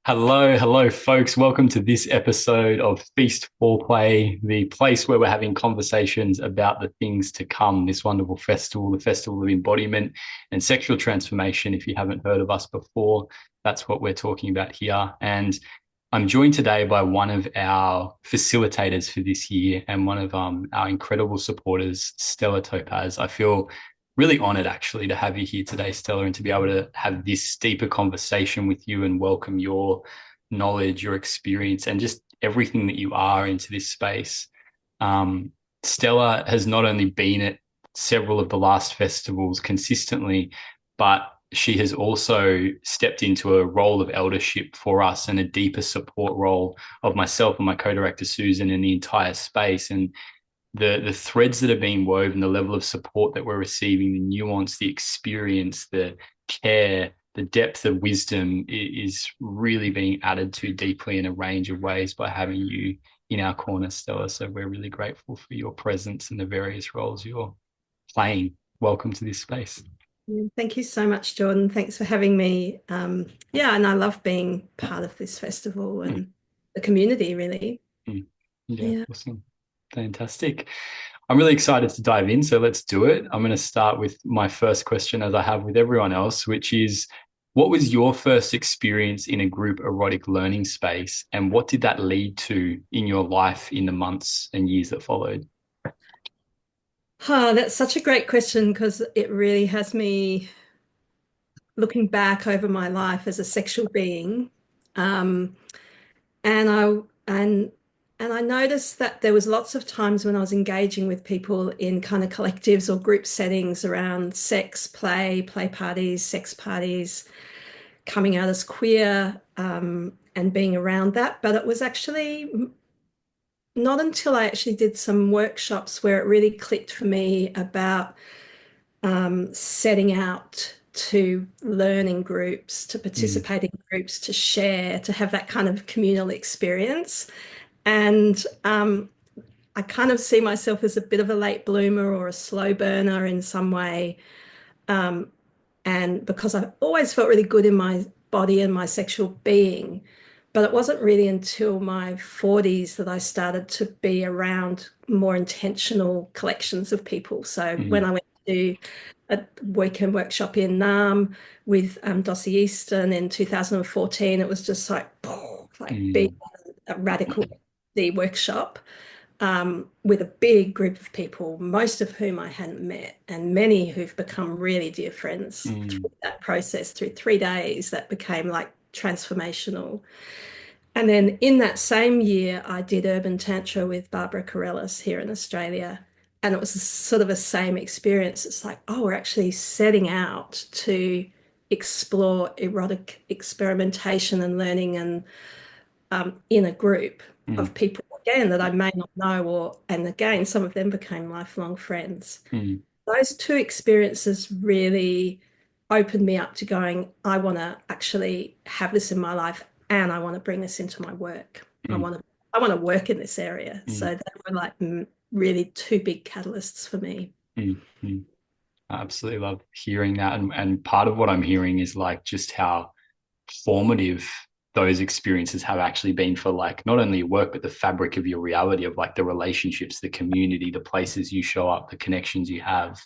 Hello, folks. Welcome to this episode of Feast Foreplay, the place where we're having conversations about the things to come. This wonderful festival, the Festival of Embodiment and Sexual Transformation. If you haven't heard of us before, that's what we're talking about here. And I'm joined today by one of our facilitators for this year and one of our incredible supporters, Stella Topaz. I feel really honored actually to have you here today, Stella, and to be able to have this deeper conversation with you and welcome your knowledge, your experience, and just everything that you are into this space. Stella has not only been at several of the last festivals consistently, but she has also stepped into a role of eldership for us and a deeper support role of myself and my co-director Susan in the entire space. And the threads that are being woven, the level of support that we're receiving, the nuance, the experience, the care, the depth of wisdom is really being added to deeply in a range of ways by having you in our corner, Stella. So we're really grateful for your presence and the various roles you're playing. Welcome to this space. Thank you so much, Jordan. Thanks for having me. Yeah, and I love being part of this festival Mm, and the community, really. mm. Yeah, Yeah. awesome. Fantastic. I'm really excited to dive in, so let's do it. I'm going to start with my first question, as I have with everyone else, which is, what was your first experience in a group erotic learning space, and what did that lead to in your life in the months and years that followed? That's such a great question because it really has me looking back over my life as a sexual being. Um, and I and and I noticed that there was lots of times when I was engaging with people in kind of collectives or group settings around sex, play parties, sex parties, coming out as queer, and being around that. But it was actually not until I actually did some workshops where it really clicked for me about setting out to learn in groups, to Mm, participate in groups, to share, to have that kind of communal experience. And I kind of see myself as a bit of a late bloomer or a slow burner in some way. Um, and because I've always felt really good in my body and my sexual being, but it wasn't really until my 40s that I started to be around more intentional collections of people. So when mm, I went to a weekend workshop in Nam with Dossie Easton in 2014, it was just like, like being mm, a radical the workshop with a big group of people, most of whom I hadn't met, and many who've become really dear friends mm, through that process, through 3 days that became like transformational. And then in that same year, I did Urban Tantra with Barbara Carellis here in Australia. And it was sort of a same experience. It's like, oh, we're actually setting out to explore erotic experimentation and learning and in a group mm, of people again that I may not know, or and again, some of them became lifelong friends. mm, Those two experiences really opened me up to going, I want to actually have this in my life and I want to bring this into my work. mm, I want to work in this area. So mm, they were like really two big catalysts for me. mm. I absolutely love hearing that. And part of what I'm hearing is like just how formative those experiences have actually been for like not only your work, but the fabric of your reality of like the relationships, the community, the places you show up, the connections you have.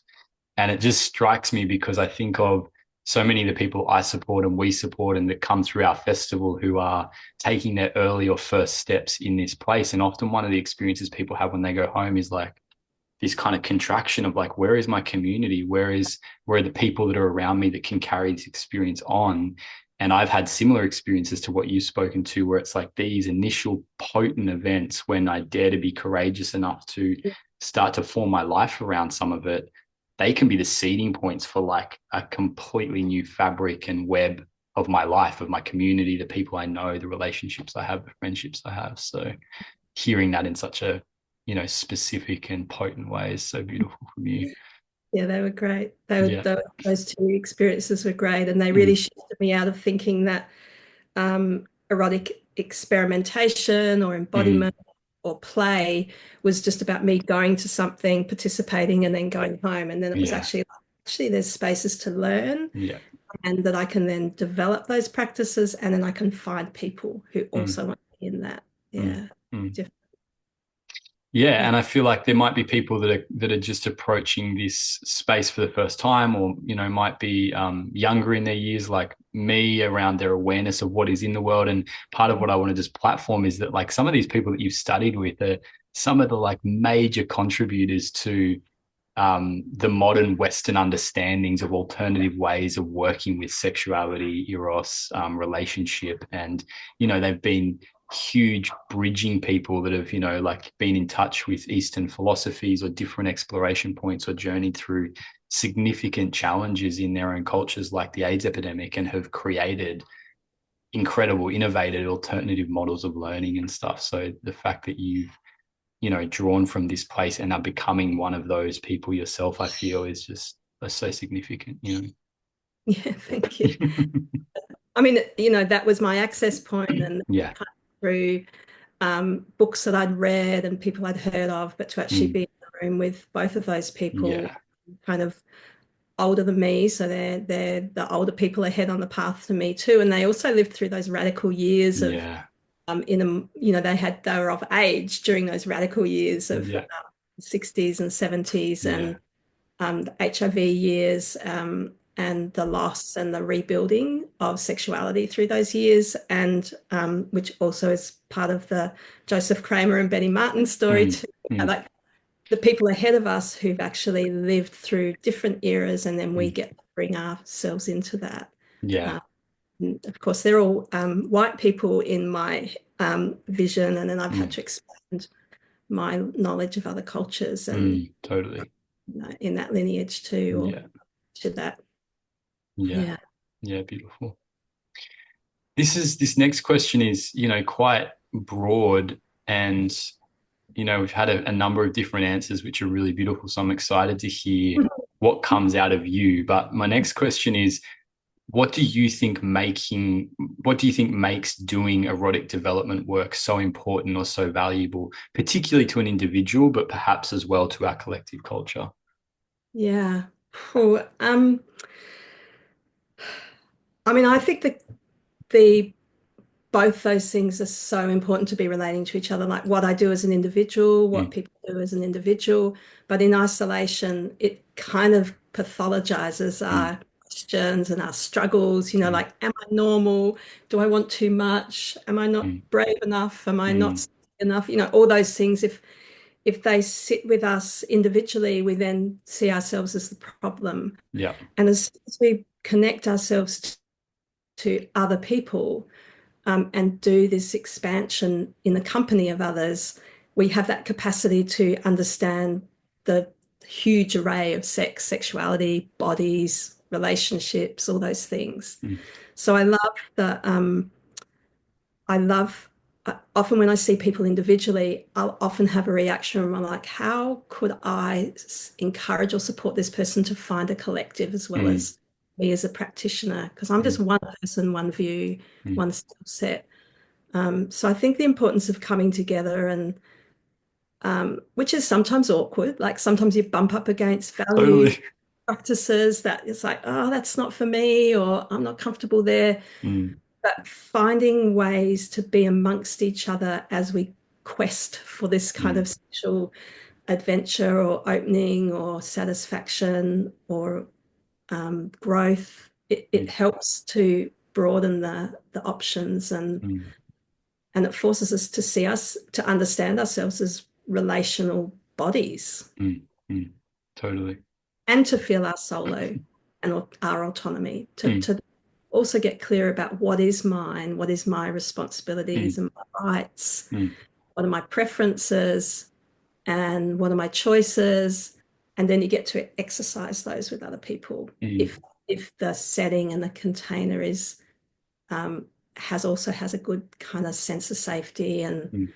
And it just strikes me because I think of so many of the people I support and we support and that come through our festival who are taking their early or first steps in this place. And often one of the experiences people have when they go home is like, this kind of contraction of like, where is my community? Where are the people that are around me that can carry this experience on? And I've had similar experiences to what you've spoken to, where it's like these initial potent events when I dare to be courageous enough to start to form my life around some of it, they can be the seeding points for like a completely new fabric and web of my life, of my community, the people I know, the relationships I have, the friendships I have. So hearing that in such a specific and potent ways. So beautiful from you. Yeah, they were great. Yeah. Those two experiences were great, and they really Mm, shifted me out of thinking that erotic experimentation or mm, embodiment or play was just about me going to something, participating, and then going home. And then it was yeah. actually there's spaces to learn, Yeah. and that I can then develop those practices, and then I can find people who mm, also want to be in that. mm, Yeah. mm. Def- Yeah, yeah. and I feel like there might be people that are just approaching this space for the first time, or might be younger in their years, like me, around their awareness of what is in the world. And part of what I want to just platform is that, like, some of these people that you've studied with are some of the like major contributors to the modern Western understandings of alternative ways of working with sexuality, eros, relationship, and they've been huge bridging people that have like been in touch with Eastern philosophies or different exploration points, or journeyed through significant challenges in their own cultures, like the AIDS epidemic, and have created incredible, innovative, alternative models of learning and stuff. So the fact that you've drawn from this place and are becoming one of those people yourself, I feel is just so significant. Yeah, thank you. I mean, that was my access point, and Yeah. kind of through books that I'd read and people I'd heard of, but to actually Mm. be in the room with both of those people, Yeah. kind of older than me, so they're the older people ahead on the path to me too, and they also lived through those radical years of Yeah. in a they were of age during those radical years of Yeah. 60s and 70s, Yeah. and the HIV years, and the loss and the rebuilding of sexuality through those years, and which also is part of the Joseph Kramer and Betty Martin story Mm. too. Mm. Like the people ahead of us who've actually lived through different eras, and then we Mm. get to bring ourselves into that. Yeah. Um, and of course, they're all white people in my vision, and then I've had Mm. to expand my knowledge of other cultures and Mm. Totally. in that lineage too, or Yeah. to that. Yeah. Yeah. Yeah. Beautiful. This next question is, quite broad, and we've had a number of different answers, which are really beautiful. So I'm excited to hear what comes out of you. But my next question is, what do you think makes doing erotic development work so important or so valuable, particularly to an individual, but perhaps as well to our collective culture? Yeah. Phew. I mean, I think that the both those things are so important to be relating to each other, like what I do as an individual, what Mm. people do as an individual. But in isolation, it kind of pathologizes Mm. our questions and our struggles, Mm. like, am I normal? Do I want too much? Am I not Mm. brave enough? Am I Mm. not enough? All those things. If they sit with us individually, we then see ourselves as the problem. Yeah. And as soon as we connect ourselves to other people, and do this expansion in the company of others, we have that capacity to understand the huge array of sex, sexuality, bodies, relationships, all those things. Mm. So I love, often when I see people individually, I'll often have a reaction where I'm like, how could I encourage or support this person to find a collective as well Mm. as me as a practitioner? Because I'm just Mm. one person, one view, Mm. one skill set. So I think the importance of coming together, and which is sometimes awkward, like sometimes you bump up against values, Totally. practices that it's like, oh, that's not for me, or I'm not comfortable there. Mm. But finding ways to be amongst each other as we quest for this kind Mm. of sexual adventure or opening or satisfaction or growth, it Mm. helps to broaden the options, Mm. and it forces us to understand ourselves as relational bodies, Mm. Mm. Totally. and to feel our solo and our autonomy, Mm. to also get clear about what is mine, what is my responsibilities Mm. and my rights, Mm. what are my preferences, and what are my choices. And then you get to exercise those with other people Mm. if the setting and the container is um, has a good kind of sense of safety and Mm.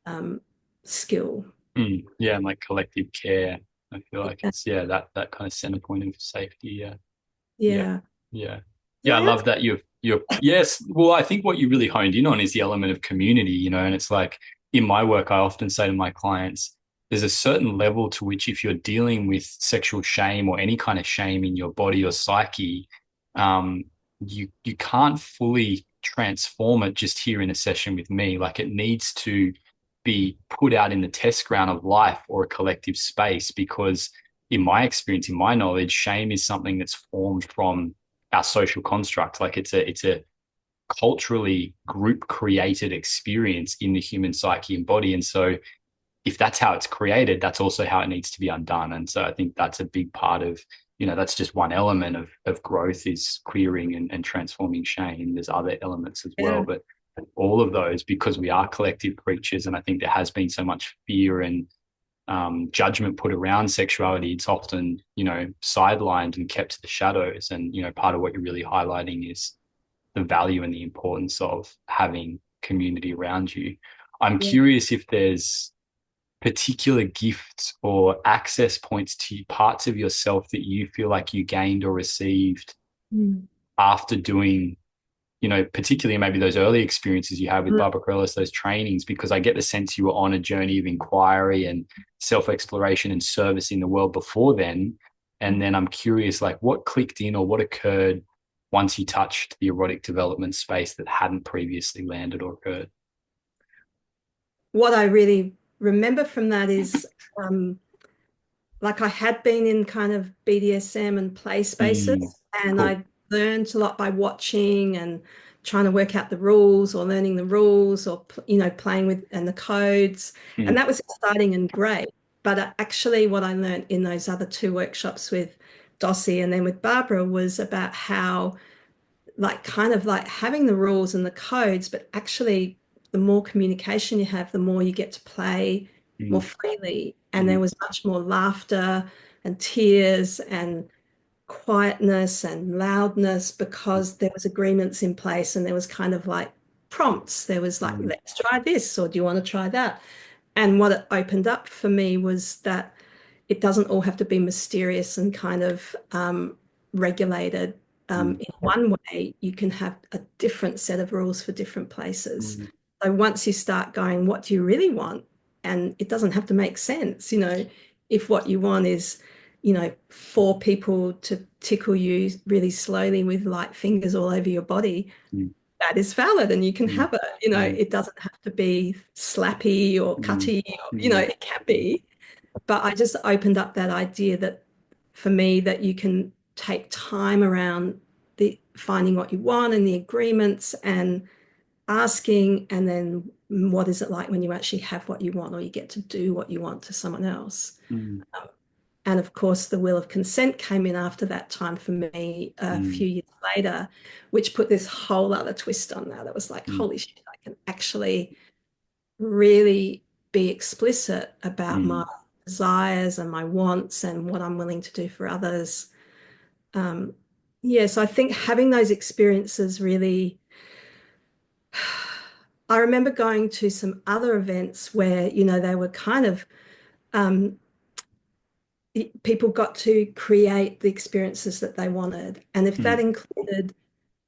um, skill. Mm. Yeah, and like collective care. I feel like Yeah. it's that kind of center point of safety. Yeah. Yeah. Yeah. Yeah. Did Yeah, I I answer? love that you're yes. Well, I think what you really honed in on is the element of community, and it's like in my work, I often say to my clients, there's a certain level to which if you're dealing with sexual shame or any kind of shame in your body or psyche, um, you can't fully transform it just here in a session with me. Like it needs to be put out in the test ground of life or a collective space, because in my experience, in my knowledge, shame is something that's formed from our social construct. Like it's a culturally group created experience in the human psyche and body. And so if that's how it's created, that's also how it needs to be undone. And so I think that's a big part of, that's just one element of growth, is clearing and transforming shame. There's other elements as well, Yeah. but all of those, because we are collective creatures, and I think there has been so much fear and judgment put around sexuality, it's often, sidelined and kept to the shadows. And, part of what you're really highlighting is the value and the importance of having community around you. I'm Yeah. curious if there's particular gifts or access points to parts of yourself that you feel like you gained or received Mm. after doing, particularly maybe those early experiences you had with Mm. Barbara Carellis, those trainings, because I get the sense you were on a journey of inquiry and self-exploration and service in the world before then. And then I'm curious, like what clicked in or what occurred once you touched the erotic development space that hadn't previously landed or occurred. What I really remember from that is um, like I had been in kind of BDSM and play Mm, spaces, and cool. I learned a lot by watching and trying to work out the rules or learning the rules or playing with and the codes, and Mm, that was exciting and great. But actually, what I learned in those other two workshops with Dossie and then with Barbara was about how like kind of like having the rules and the codes, but actually the more communication you have, the more you get to play more mm, freely. And there mm, was much more laughter and tears and quietness and loudness because there was agreements in place and there was kind of like prompts. There was like, mm, let's try this, or do you want to try that? And what it opened up for me was that it doesn't all have to be mysterious and kind of regulated mm, in one way. You can have a different set of rules for different places. mm, So once you start going, what do you really want? And it doesn't have to make sense, if what you want is, for people to tickle you really slowly with light fingers all over your body, mm, that is valid and you can mm, have it. mm, It doesn't have to be slappy or mm, cutty, or, mm, it can be. But I just opened up that idea that for me, that you can take time around the finding what you want and the agreements and asking, and then what is it like when you actually have what you want or you get to do what you want to someone else. mm, And of course, the will of consent came in after that time for me a mm, few years later, which put this whole other twist on that. It was like, mm, holy shit, I can actually really be explicit about my mm, desires and my wants and what I'm willing to do for others. Um, yeah, so I think having those experiences really, I remember going to some other events where, they were kind of, um, people got to create the experiences that they wanted. And if that mm, included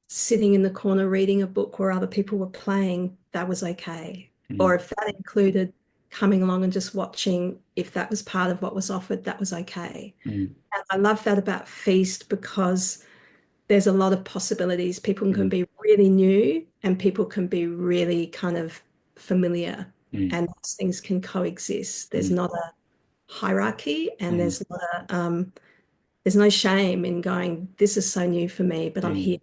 sitting in the corner reading a book where other people were playing, that was okay. mm, Or if that included coming along and just watching, if that was part of what was offered, that was okay. mm, And I love that about Feast because there's a lot of possibilities. People can mm, be really new and people can be really kind of familiar, mm, and those things can coexist. There's mm, not a hierarchy and mm, there's no shame in going, this is so new for me, but I'm mm, here.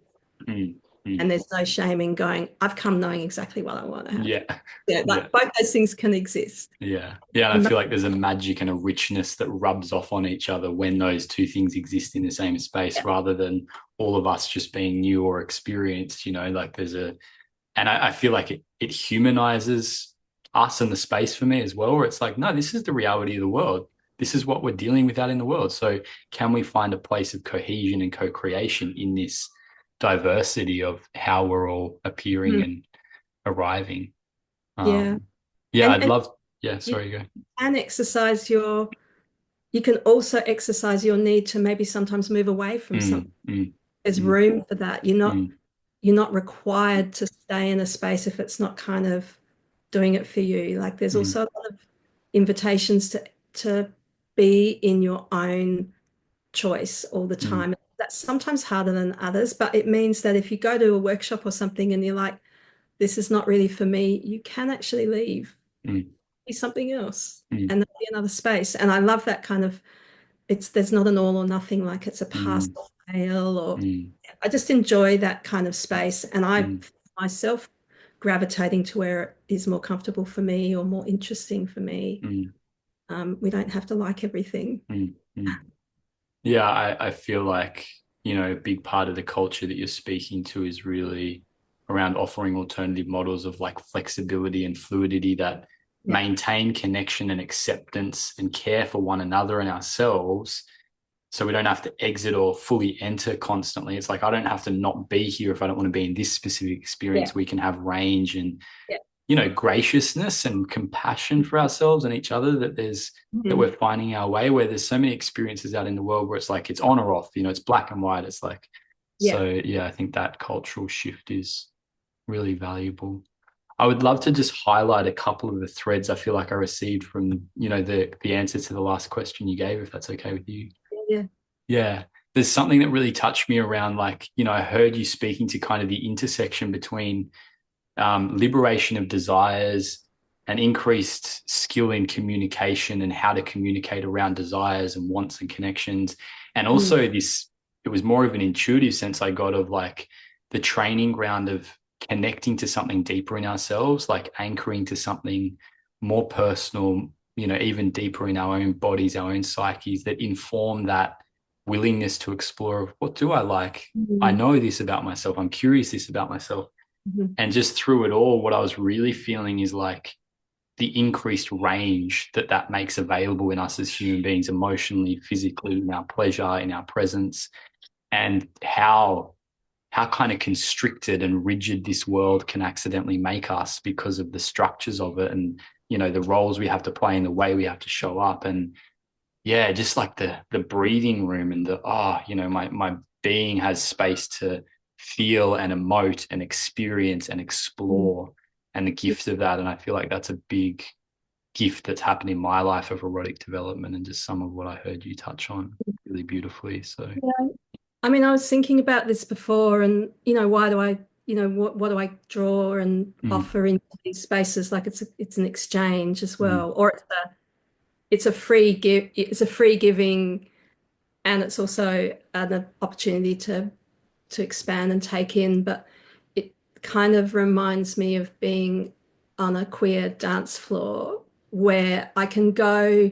mm, mm. And there's no shame in going, I've come knowing exactly what I want to have. Yeah, yeah, Like both those things can exist. yeah, yeah. And I And feel like there's a magic and a richness that rubs off on each other when those two things exist in the same space, yeah, rather than all of us just being new or experienced. Like there's and I feel like it humanizes us and the space for me as well, where it's like, no, this is the reality of the world. This is what we're dealing with out in the world. So can we find a place of cohesion and co-creation in this diversity of how we're all appearing mm, and arriving? yeah. Yeah, I'd And love. Yeah, you sorry, go. can exercise you can also exercise your need to maybe sometimes move away from something. Mm, mm, There's mm, room for that. mm, You're not required to stay in a space if it's not kind of doing it for you. Like there's mm, also a lot of invitations to be in your own choice all the mm, time. that's sometimes harder than others, but it means that if you go to a workshop or something and you're like, this is not really for me, you can actually leave, mm, be something else, mm, and there'll be another space. And I love that kind of, there's not an all or nothing, like it's a pass mm, or fail, or mm, I just enjoy that kind of space. And I mm, myself gravitating to where it is more comfortable for me or more interesting for me. mm, We don't have to like everything. mm, mm. Yeah, I feel like, a big part of the culture that you're speaking to is really around offering alternative models of like flexibility and fluidity that Yeah. maintain connection and acceptance and care for one another and ourselves. So we don't have to exit or fully enter constantly. It's like, I don't have to not be here if I don't want to be in this specific Yeah. experience. We can have range and Yeah. graciousness and compassion for ourselves and each other, that Mhm. we're finding our way, where there's so many experiences out in the world where it's like it's on or off, it's black and white. It's like, Yeah. so yeah, I think that cultural shift is really valuable. I would love to just highlight a couple of the threads I feel like I received from, the answer to the last question you gave, if that's okay with you. Yeah. Yeah. There's something that really touched me around, like, I heard you speaking to kind of the intersection between liberation of desires and increased skill in communication and how to communicate around desires and wants and connections. And Mm. also it was more of an intuitive sense I got of like the training ground of connecting to something deeper in ourselves, like anchoring to something more personal, even deeper in our own bodies, our own psyches, that inform that willingness to explore of what do I like? I Mhm. know this about myself. I'm curious this about myself. Mhm. And just through it all, what I was really feeling is like the increased range that makes available in us as human beings, emotionally, physically, in our pleasure, in our presence, and how kind of constricted and rigid this world can accidentally make us because of the structures of it, and the roles we have to play and the way we have to show up. And yeah, just like the breathing room and my being has space to feel and emote and experience and Mhm. explore, and the gift of that. And I feel like that's a big gift that's happened in my life of erotic development, and just some of what I heard you touch on really beautifully. So Yeah. I mean, I was thinking about this before, and why do I, what do I draw and mm, offer into these spaces? Like it's an exchange as mm, well, or it's a free give, it's a free giving, and it's also an opportunity to expand and take in. But it kind of reminds me of being on a queer dance floor where I can go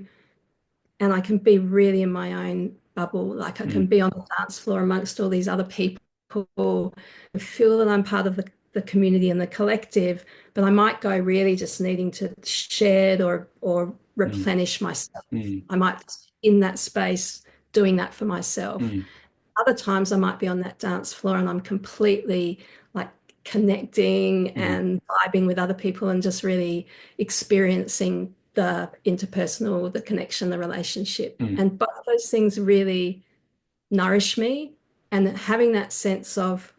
and I can be really in my own bubble. Like I can mm, be on the dance floor amongst all these other people, and feel that I'm part of the community and the collective, but I might go really just needing to shed or mm, replenish myself. mm, I might be in that space doing that for myself. mm, Other times I might be on that dance floor and I'm completely like connecting mm, and vibing with other people and just really experiencing the interpersonal, the connection, the relationship. mm, And both those things really nourish me. And having that sense of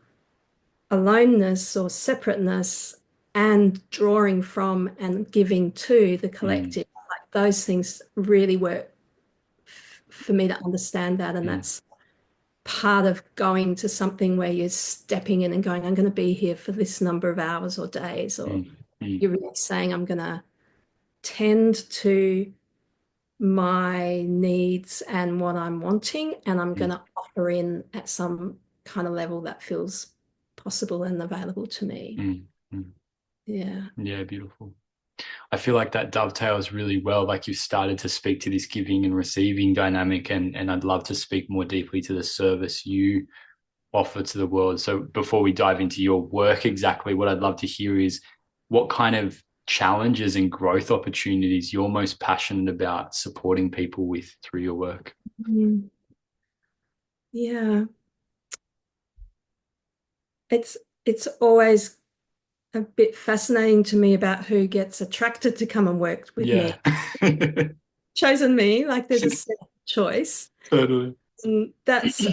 aloneness or separateness and drawing from and giving to the mm, collective, like those things really work for me to understand that. And mm, that's part of going to something where you're stepping in and going, I'm going to be here for this number of hours or days, or mm, mm, you're really saying, I'm going to tend to my needs and what I'm wanting, and I'm going mm, to offer in at some kind of level that feels possible and available to me. mm, mm. Yeah. Yeah, beautiful. I feel like that dovetails really well. Like you've started to speak to this giving and receiving dynamic, and I'd love to speak more deeply to the service you offer to the world. So before we dive into your work exactly, what I'd love to hear is what kind of challenges and growth opportunities you're most passionate about supporting people with through your work. Mm. Yeah. It's it's always a bit fascinating to me about who gets attracted to come and work with me. Yeah. Chosen me, like there's a set choice. Totally. And that's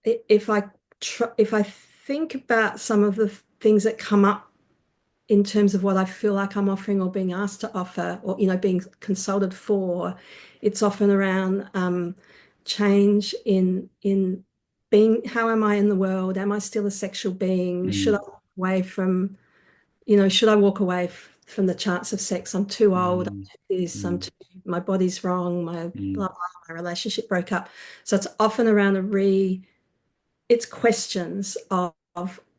if if I think about some of the things that come up in terms of what I feel like I'm offering or being asked to offer or being consulted for, it's often around change in being, how am I in the world? Am I still a sexual being? Should I walk away from, should I walk away from the chance of sex? I'm too old, I'm too this, my body's wrong, my blah, blah, my relationship broke up. So it's often around it's questions of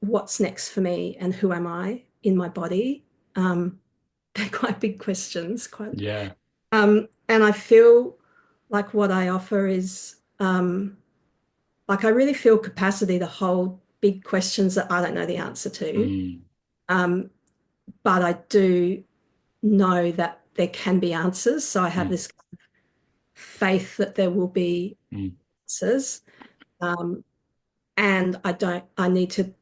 what's next for me and who am I in my body. They're quite big questions, Yeah. And I feel like what I offer is like I really feel capacity to hold big questions that I don't know the answer to. Um, but I do know that there can be answers. So I have this faith that there will be answers. And I need to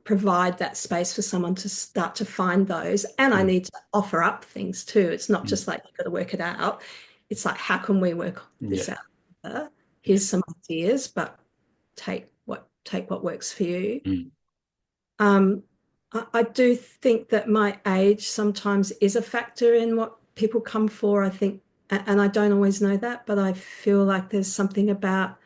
provide that space for someone to start to find those. And I need to offer up things too. It's not just like you've got to work it out. It's like, how can we work this out together? Here's some ideas, but take what works for you. I do think that my age sometimes is a factor in what people come for, I think, and I don't always know that, but I feel like there's something about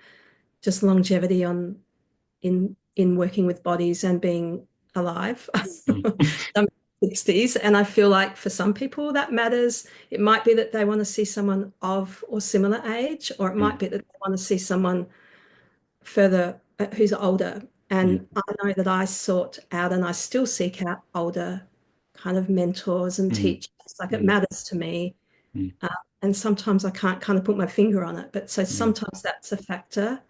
just longevity in working with bodies and being alive. I'm 60s, and I feel like for some people that matters. It might be that they want to see someone of or similar age, or it might be that they want to see someone further who's older. And I know that I sought out and I still seek out older kind of mentors and teachers. Like it matters to me. And sometimes I can't kind of put my finger on it. But so sometimes that's a factor.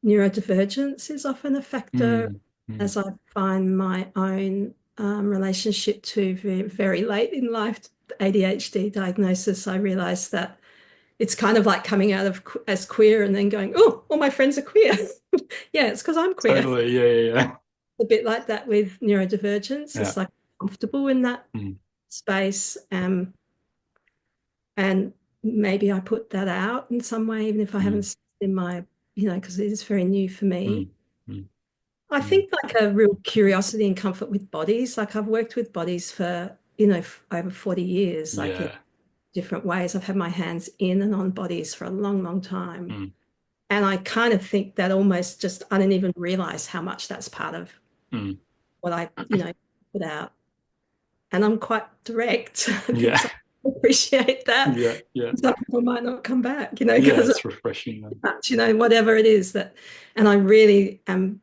Neurodivergence is often a factor as I find my own relationship to very, very late in life ADHD diagnosis. I realized that it's kind of like coming out of as queer and then going, oh, all my friends are queer. Yeah, it's because I'm queer. Totally. Yeah. A bit like that with neurodivergence. It's like comfortable in that space. And maybe I put that out in some way, even if I haven't seen it in my, because it is very new for me. I think like a real curiosity and comfort with bodies. Like I've worked with bodies for, over 40 years, like in different ways. I've had my hands in and on bodies for a long, long time. And I kind of think that almost just, I didn't even realize how much that's part of what I, put out. And I'm quite direct. I think some people appreciate that. Some people might not come back, because it's refreshing. Whatever it is that, and I really am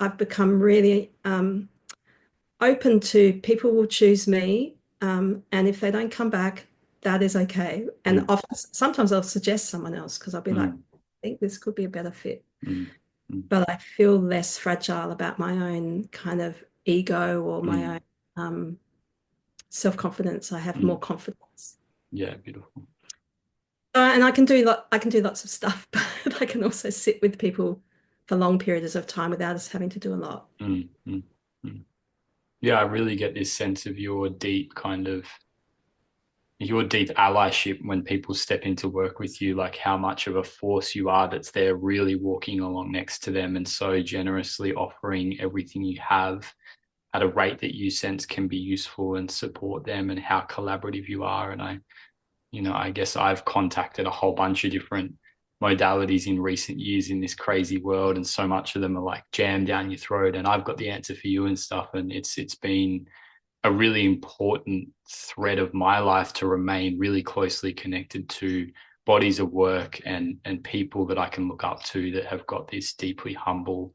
I've become really open to people will choose me. And if they don't come back, that is okay. And often, sometimes I'll suggest someone else because I'll be like, I think this could be a better fit. But I feel less fragile about my own kind of ego or my own self-confidence. I have more confidence. Yeah, beautiful. And I can do lots of stuff, but I can also sit with people for long periods of time without us having to do a lot. Yeah, I really get this sense of your deep allyship when people step into work with you, like how much of a force you are that's there really walking along next to them and so generously offering everything you have at a rate that you sense can be useful and support them, and how collaborative you are. And I guess I've contacted a whole bunch of different modalities in recent years in this crazy world, and so much of them are like jammed down your throat and I've got the answer for you and stuff. And it's been a really important thread of my life to remain really closely connected to bodies of work and people that I can look up to that have got this deeply humble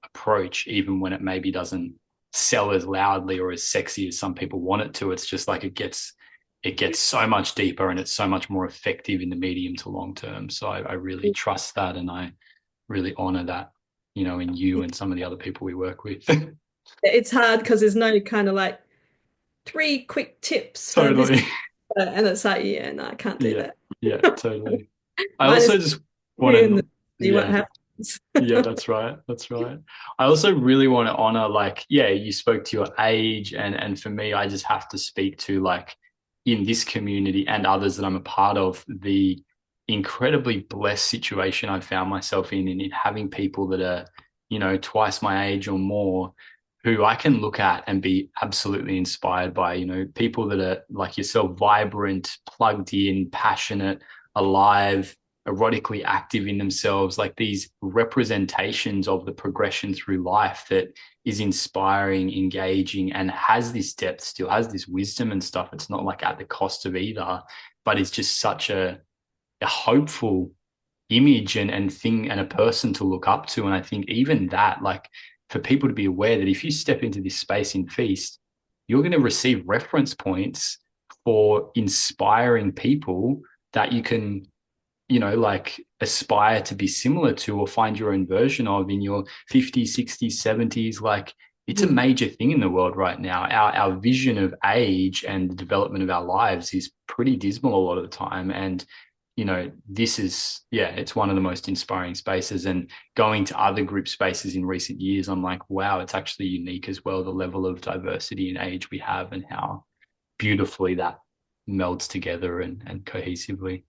approach, even when it maybe doesn't sell as loudly or as sexy as some people want it to. It's just like it gets so much deeper and it's so much more effective in the medium to long term. So I really trust that, and I really honor that, in you and some of the other people we work with. It's hard because there's no kind of like 3 quick tips for Totally. this. And it's like, yeah, no, I can't do that. Yeah, totally. I also just want to see what happens. Yeah, that's right. I also really want to honor, like, you spoke to your age, and for me, I just have to speak to, like, in this community and others that I'm a part of, the incredibly blessed situation I found myself in having people that are, twice my age or more, who I can look at and be absolutely inspired by, people that are like yourself, vibrant, plugged in, passionate, alive, erotically active in themselves, like these representations of the progression through life that is inspiring, engaging, and has this depth, still has this wisdom and stuff. It's not like at the cost of either, but it's just such a hopeful image and thing and a person to look up to. And I think even that, like, for people to be aware that if you step into this space in Feast, you're going to receive reference points for inspiring people that you can, like aspire to be similar to or find your own version of in your 50s, 60s, 70s. Like, it's a major thing in the world right now. Our vision of age and the development of our lives is pretty dismal a lot of the time. And this is, yeah, it's one of the most inspiring spaces. And going to other group spaces in recent years, I'm like, wow, it's actually unique as well, the level of diversity and age we have and how beautifully that melds together and cohesively.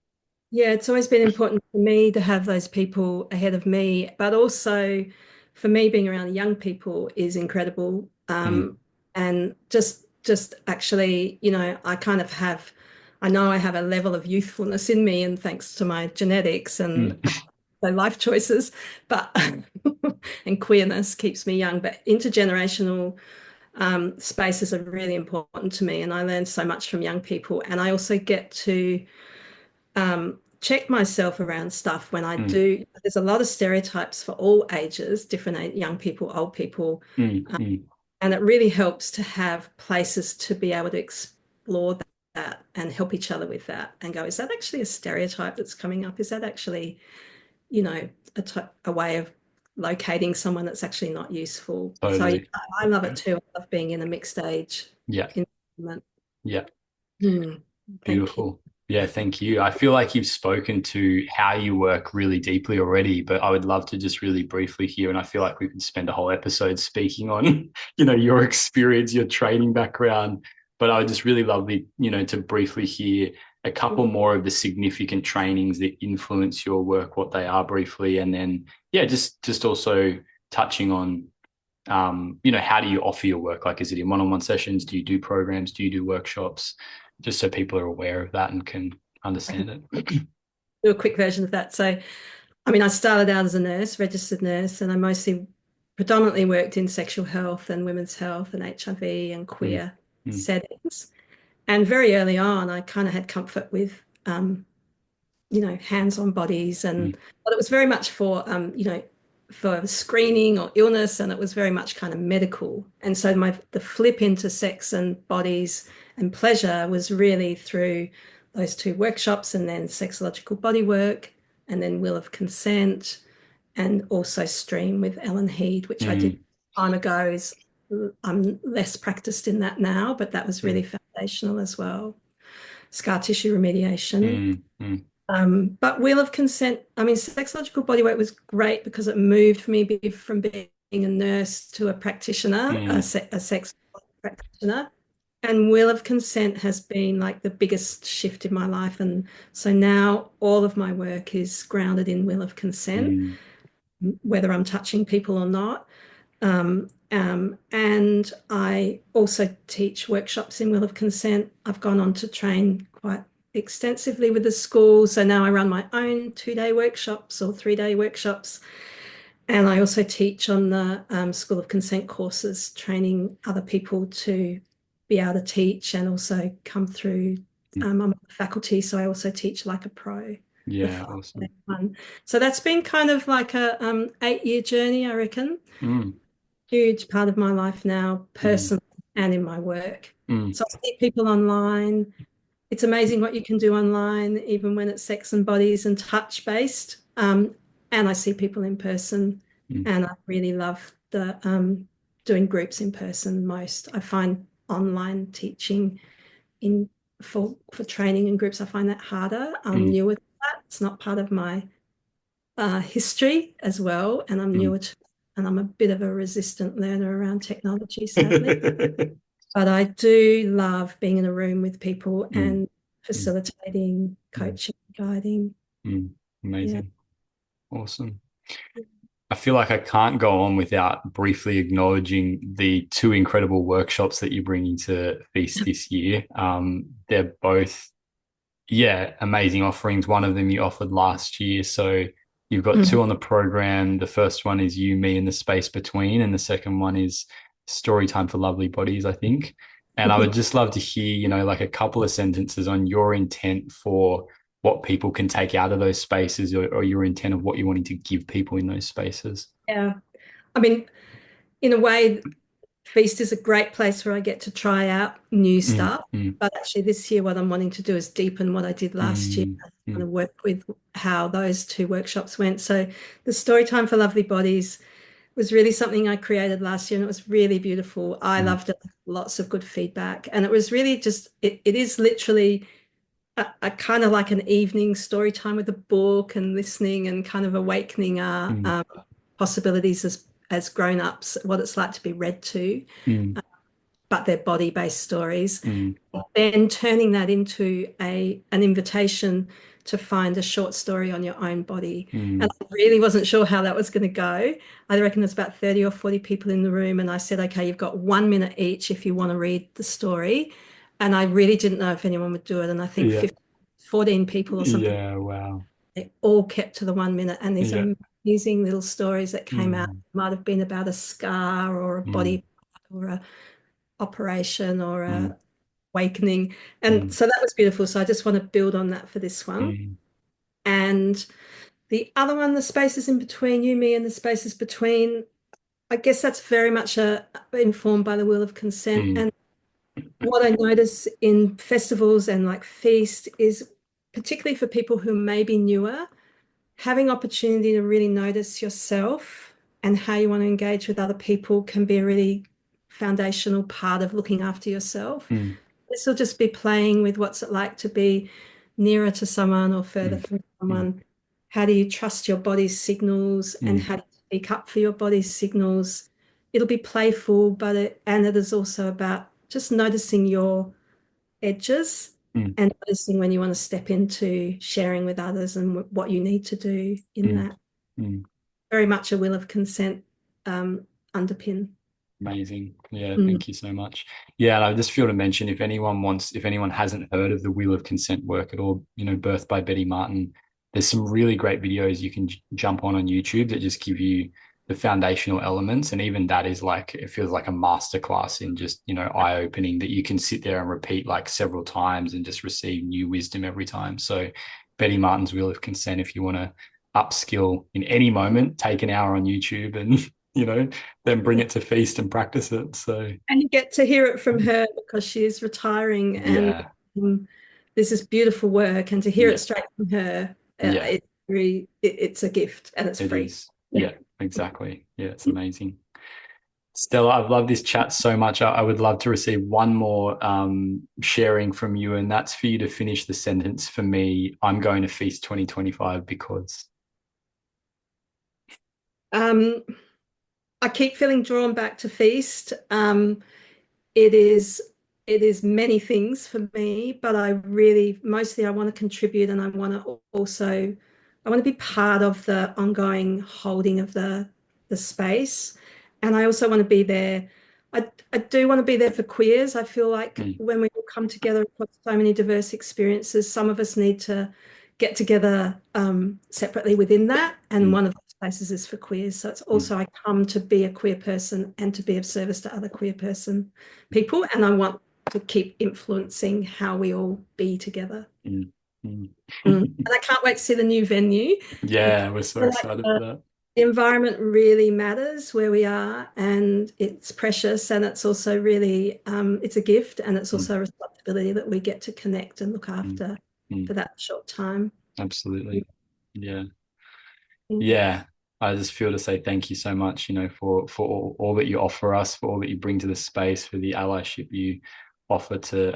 Yeah, it's always been important for me to have those people ahead of me, but also for me, being around young people is incredible. Mm, And just actually, I kind of have, I know I have a level of youthfulness in me, and thanks to my genetics and mm, so life choices, but and queerness keeps me young. But intergenerational spaces are really important to me, and I learn so much from young people. And I also get to check myself around stuff when I mm, do. There's a lot of stereotypes for all ages, different young people, old people, mm, mm. and it really helps to have places to be able to explore that and help each other with that and go, is that actually a stereotype that's coming up? Is that actually, a way of locating someone that's actually not useful? So yeah, Totally. I love it too. I love being in a mixed age Yeah. environment. Yeah. Hmm. Thank you. Beautiful. Yeah, thank you. I feel like you've spoken to how you work really deeply already, but I would love to just really briefly hear, and I feel like we could spend a whole episode speaking on, your experience, your training background. But I would just really love to briefly hear a couple more of the significant trainings that influence your work, what they are briefly, and then yeah, just also touching on how do you offer your work? Like, is it in one-on-one sessions? Do you do programs? Do you do workshops? Just so people are aware of that and can I can understand it. do a quick version of that. So, I mean, I started out as a nurse, registered nurse, and I mostly predominantly worked in sexual health and women's health and HIV and Mm, queer mm, settings. And very early on, I kind of had comfort with, hands on bodies, mm, but it was very much for screening or illness, and it was very much kind of medical. And so the flip into sex and bodies and pleasure was really through those two workshops, and then sexological body work, and then will of consent, and also stream with Ellen Heed, which I did mm, time ago. I'm less practiced in that now, but that was mm, really foundational as well. Scar tissue remediation. mm, mm, But wheel of consent, I mean, sexological bodywork was great because it moved me from being a nurse to a practitioner, mm, a sex practitioner. And wheel of consent has been like the biggest shift in my life. And so now all of my work is grounded in wheel of consent, mm, whether I'm touching people or not. And I also teach workshops in Will of Consent. I've gone on to train quite extensively with the school. So now I run my own 2-day workshops or 3-day workshops. And I also teach on the School of Consent courses, training other people to be able to teach and also come through. mm. I'm on the faculty, so I also teach like a pro, the Yeah, 5-day awesome. one. So that's been kind of like a 8-year journey, I reckon. Mm, Huge part of my life now, mm, personally and in my work. mm, So I see people online. It's amazing what you can do online, even when it's sex and bodies and touch based. And I see people in person, mm, and I really love the doing groups in person most. I find online teaching in for training in groups, I find that harder. I'm mm, newer to that. It's not part of my history as well, and I'm mm. newer to, and I'm a bit of a resistant learner around technology, sadly. But I do love being in a room with people Mm, and mm, facilitating, mm, coaching, guiding. mm. Yeah. Amazing. Awesome. I feel like I can't go on without briefly acknowledging the two incredible workshops that you're bringing to Feast this year. They're both yeah, amazing offerings. One of them you offered last year. So you've got Mm. two on the program. The first one is You, Me, and the Space Between, and the second one is Story Time for Lovely Bodies, I think. And I would just love to hear, like a couple of sentences on your intent for what people can take out of those spaces, or your intent of what you're wanting to give people in those spaces. Yeah. I mean, in a way, Feast is a great place where I get to try out new Mm, stuff. mm, But actually, this year, what I'm wanting to do is deepen what I did last year. mm, I want mm, to work with how those two workshops went. So, the story time for Lovely Bodies was really something I created last year, and it was really beautiful. I mm, loved it. Lots of good feedback, and it was really just it is literally a kind of like an evening story time with a book and listening and kind of awakening our mm, possibilities as grown-ups, what it's like to be read to, mm, but they're body-based stories. mm, Then turning that into an invitation to find a short story on your own body. And mm, I really wasn't sure how that was going to go. I reckon there's about 30 or 40 people in the room, and I said, okay, you've got 1 minute each if you want to read the story. And I really didn't know if anyone would do it. And I think yeah, 15, 14 people or something, yeah, wow, they all kept to the 1 minute. And these yeah, are amazing little stories that came out. mm, Might have been about a scar or a mm, body or a operation or mm, a awakening. And mm, so that was beautiful. So I just want to build on that for this one. mm, And the other one, the spaces in between you, me, and the spaces between, I guess that's very much informed by the will of consent. mm, And what I notice in festivals and like Feast is particularly for people who may be newer, having opportunity to really notice yourself and how you want to engage with other people can be a really foundational part of looking after yourself. mm, This will just be playing with what's it like to be nearer to someone or further mm, from mm, someone. How do you trust your body's signals and mm, how do you speak up for your body's signals? It'll be playful, and it is also about just noticing your edges mm, and noticing when you want to step into sharing with others and what you need to do in mm, that. mm. Very much a will of consent underpin. Amazing. Yeah, Mm. thank you so much. Yeah, and I just feel to mention if anyone hasn't heard of the Wheel of Consent work at all, Birth by Betty Martin, there's some really great videos you can jump on YouTube that just give you the foundational elements. And even that is like, it feels like a masterclass in just, eye-opening that you can sit there and repeat like several times and just receive new wisdom every time. So Betty Martin's Wheel of Consent, if you want to upskill in any moment, take an hour on YouTube and, you know, then bring it to Feast and practice it. So And you get to hear it from her because she is retiring, and yeah, this is beautiful work. And to hear it yeah, straight from her, yeah, it's a gift and it's it free. is. Yeah. Yeah, exactly. Yeah, it's amazing. Stella, I've loved this chat so much. I would love to receive one more sharing from you, and that's for you to finish the sentence for me. I'm going to Feast 2025 because. Um, I keep feeling drawn back to Feast. It is it is many things for me, but I really mostly I want to contribute, and I want to also I want to be part of the ongoing holding of the space, and I also want to be there. I do want to be there for queers. I feel like Mm, when we all come together across so many diverse experiences, some of us need to get together separately within that, and mm, one of those places is for queers. So it's mm, also I come to be a queer person and to be of service to other queer people, and I want to keep influencing how we all be together. mm, mm. And I can't wait to see the new venue. I Yeah, we're so feel like excited for that. the environment really matters where we are, and it's precious, and it's also really it's a gift, and it's Mm, also a responsibility that we get to connect and look mm, after mm. for that short time. Absolutely. Yeah. Mm. Yeah, I just feel to say thank you so much, for all that you offer us, for all that you bring to the space, for the allyship you offer to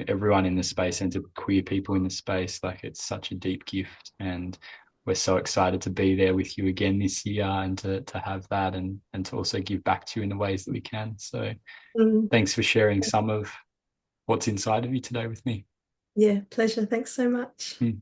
everyone in the space and to queer people in the space. Like it's such a deep gift, and we're so excited to be there with you again this year and to have that and to also give back to you in the ways that we can. So Mm. thanks for sharing some of what's inside of you today with me. Yeah, pleasure. Thanks so much. Mm.